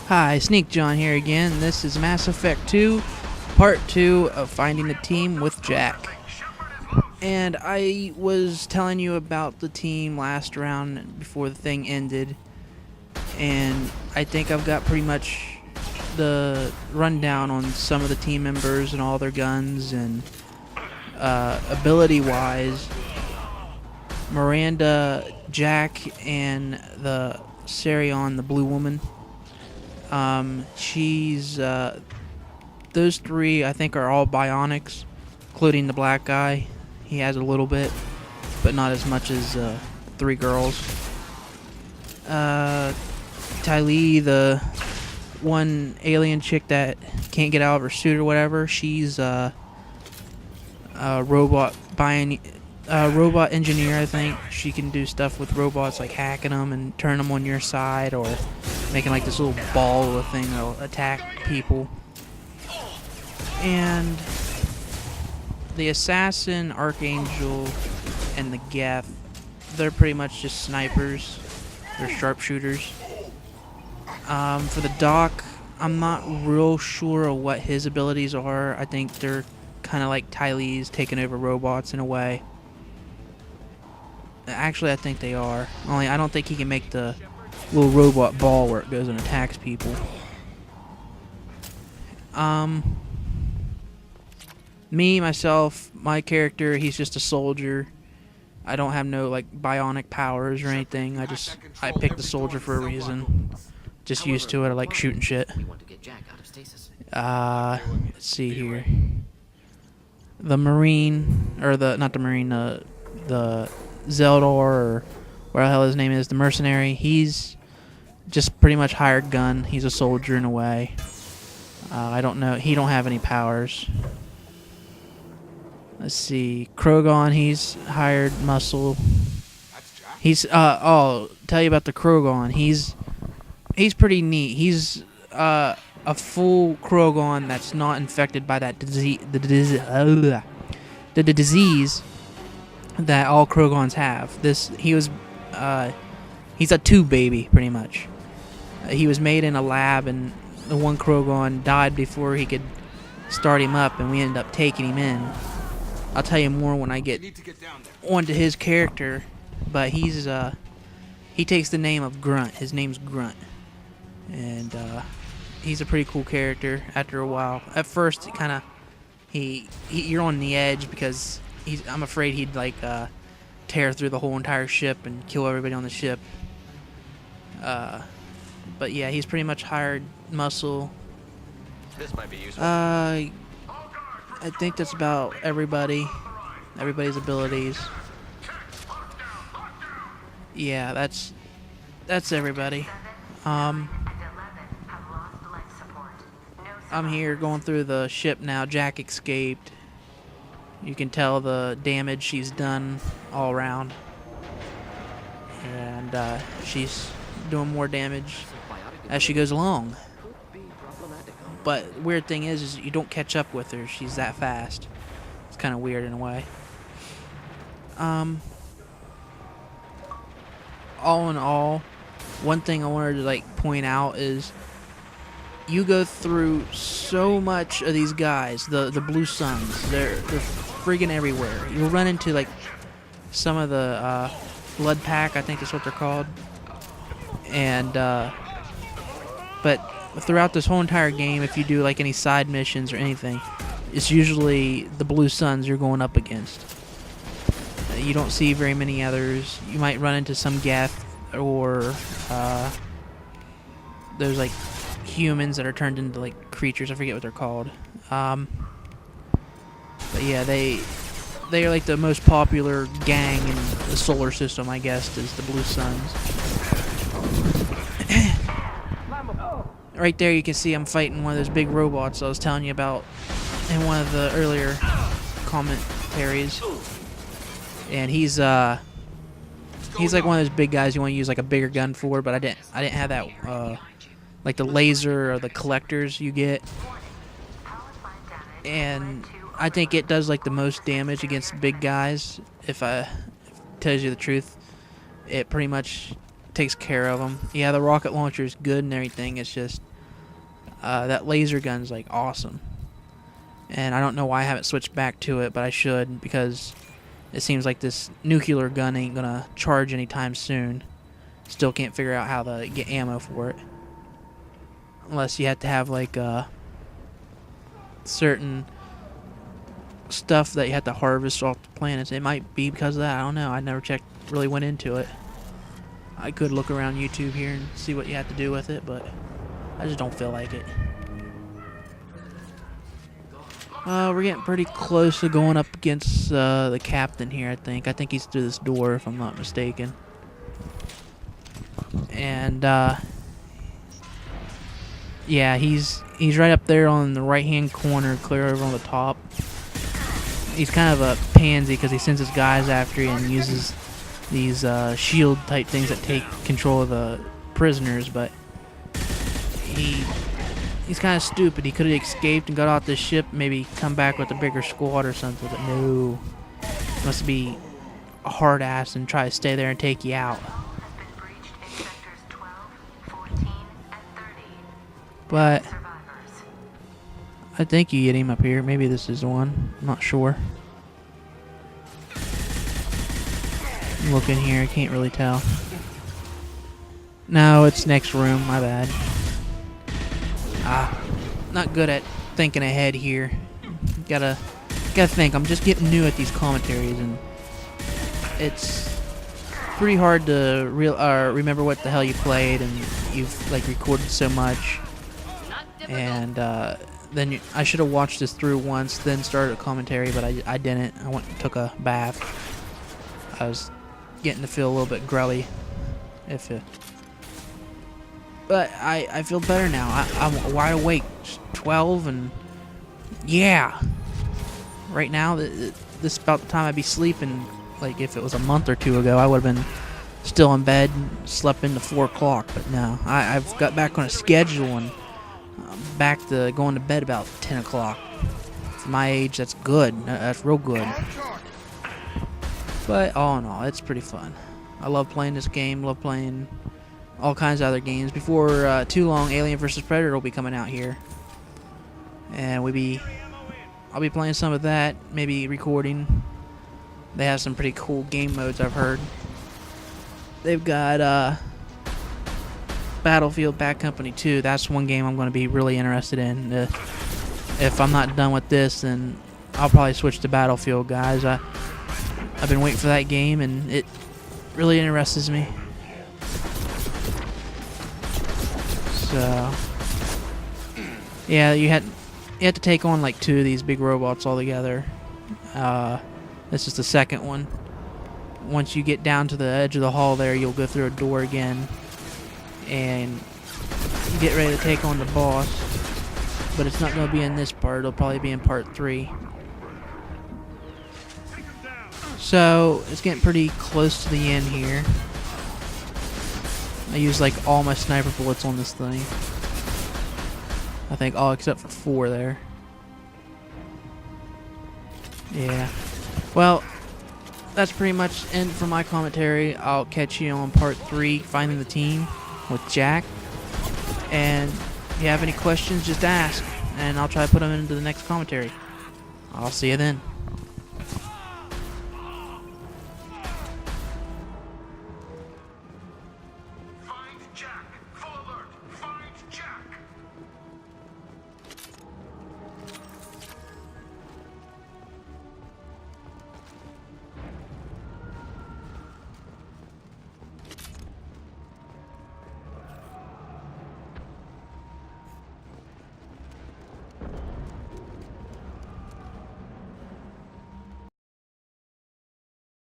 Hi, Sneak John here again. This is Mass Effect 2, Part 2 of Finding the Team with Jack. And I was telling you about the team last round before the thing ended, and I think I've got pretty much the rundown on some of the team members and all their guns, and ability-wise, Miranda, Jack, and the Sarion, the blue woman. Those three I think are all bionics, including the black guy. He has a little bit, but not as much as three girls. Tylee, the one alien chick that can't get out of her suit or whatever, she's a robot robot engineer, I think. She can do stuff with robots, like hacking them and turn them on your side, or making like this little ball of a thing that'll attack people. And the assassin, archangel, and the Geth, they're pretty much just snipers. They're sharpshooters. For the Doc, I'm not real sure of what his abilities are. I think they're kind of like Tylee's, taking over robots in a way. Actually, I think they are. Only I don't think he can make the little robot ball where it goes and attacks people. Myself, my character, he's just a soldier. I don't have no like bionic powers or anything. I picked the soldier for a reason. Just used to it. I like shooting shit. Let's see here. The Marine, or not the Marine, the Zeldor, or what the hell his name is, the mercenary. He's just pretty much hired gun. He's a soldier in a way. I don't know. He don't have any powers. Let's see. Krogan, he's hired muscle. He's tell you about the Krogan. He's pretty neat. He's a full Krogan that's not infected by that disease, the disease that all Krogans have. He's a tube baby, pretty much. He was made in a lab, and the one Krogan died before he could start him up, and we ended up taking him in. I'll tell you more when I get onto his character, but he takes the name of Grunt. His name's Grunt, and he's a pretty cool character. After a while, at first, you're on the edge because I'm afraid he'd tear through the whole entire ship and kill everybody on the ship. But yeah, he's pretty much hired muscle. This might be useful. I think that's about everybody's abilities. Yeah, that's everybody. I'm here going through the ship now. Jack escaped. You can tell the damage she's done all around. And she's doing more damage as she goes along. But the weird thing is you don't catch up with her. She's that fast. It's kind of weird in a way. All in all, one thing I wanted to point out is you go through so much of these guys, the Blue Suns. They're friggin' everywhere. You'll run into some of the Blood Pack, I think that's what they're called. And but throughout this whole entire game, if you do any side missions or anything, it's usually the Blue Suns you're going up against. You don't see very many others. You might run into some Geth, or there's humans that are turned into creatures. I forget what they're called. But yeah, they are the most popular gang in the solar system, I guess, is the Blue Suns. Right there you can see I'm fighting one of those big robots I was telling you about in one of the earlier commentaries. And he's one of those big guys you want to use a bigger gun for, but I didn't have that the laser or the collectors you get. And I think it does the most damage against big guys. If tells you the truth, it pretty much takes care of them. Yeah, the rocket launcher is good and everything. It's just That laser gun's like awesome. And I don't know why I haven't switched back to it, but I should, because it seems like this nuclear gun ain't gonna charge anytime soon. Still can't figure out how to get ammo for it. Unless you have to have like certain stuff that you have to harvest off the planets. It might be because of that. I don't know. I never really went into it. I could look around YouTube here and see what you have to do with it, but I just don't feel like it. We're getting pretty close to going up against the captain here, I think. I think he's through this door, if I'm not mistaken. And, yeah, he's right up there on the right-hand corner, clear over on the top. He's kind of a pansy because he sends his guys after you and uses these shield-type things that take control of the prisoners, but he's kind of stupid. He could have escaped and got off the ship, maybe come back with a bigger squad or something, but no. Must be a hard ass and try to stay there and take you out. But I think you get him up here. Maybe this is the one. I'm not sure. I'm looking here. I can't really tell. No, it's next room. My bad. Not good at thinking ahead here. Gotta think. I'm just getting new at these commentaries, and it's pretty hard to remember what the hell you played, and you've like recorded so much. And then I should have watched this through once, then started a commentary, but I didn't. I went and took a bath. I was getting to feel a little bit grubby, but I feel better now. I'm wide awake. Just 12 and yeah. Right now, this is about the time I'd be sleeping. Like if it was a month or two ago, I would have been still in bed, slept into 4 o'clock. But no, I've got back on a schedule and back to going to bed about 10 o'clock. For my age, that's good. That's real good. But all in all, it's pretty fun. I love playing this game. Love playing all kinds of other games. Before too long, Alien vs. Predator will be coming out here, and I'll be playing some of that. Maybe recording. They have some pretty cool game modes, I've heard. They've got Battlefield Bad Company 2. That's one game I'm going to be really interested in. If I'm not done with this, then I'll probably switch to Battlefield, guys. I've been waiting for that game, and it really interests me. So, yeah, you had to take on like 2 of these big robots all together. This is the second one. Once you get down to the edge of the hall there, you'll go through a door again and get ready to take on the boss. But it's not going to be in this part. It'll probably be in part 3. So it's getting pretty close to the end here. I used like all my sniper bullets on this thing. I think all except for 4 there. Yeah. Well, that's pretty much it for my commentary. I'll catch you on part 3, Finding the Team with Jack. And if you have any questions, just ask, and I'll try to put them into the next commentary. I'll see you then.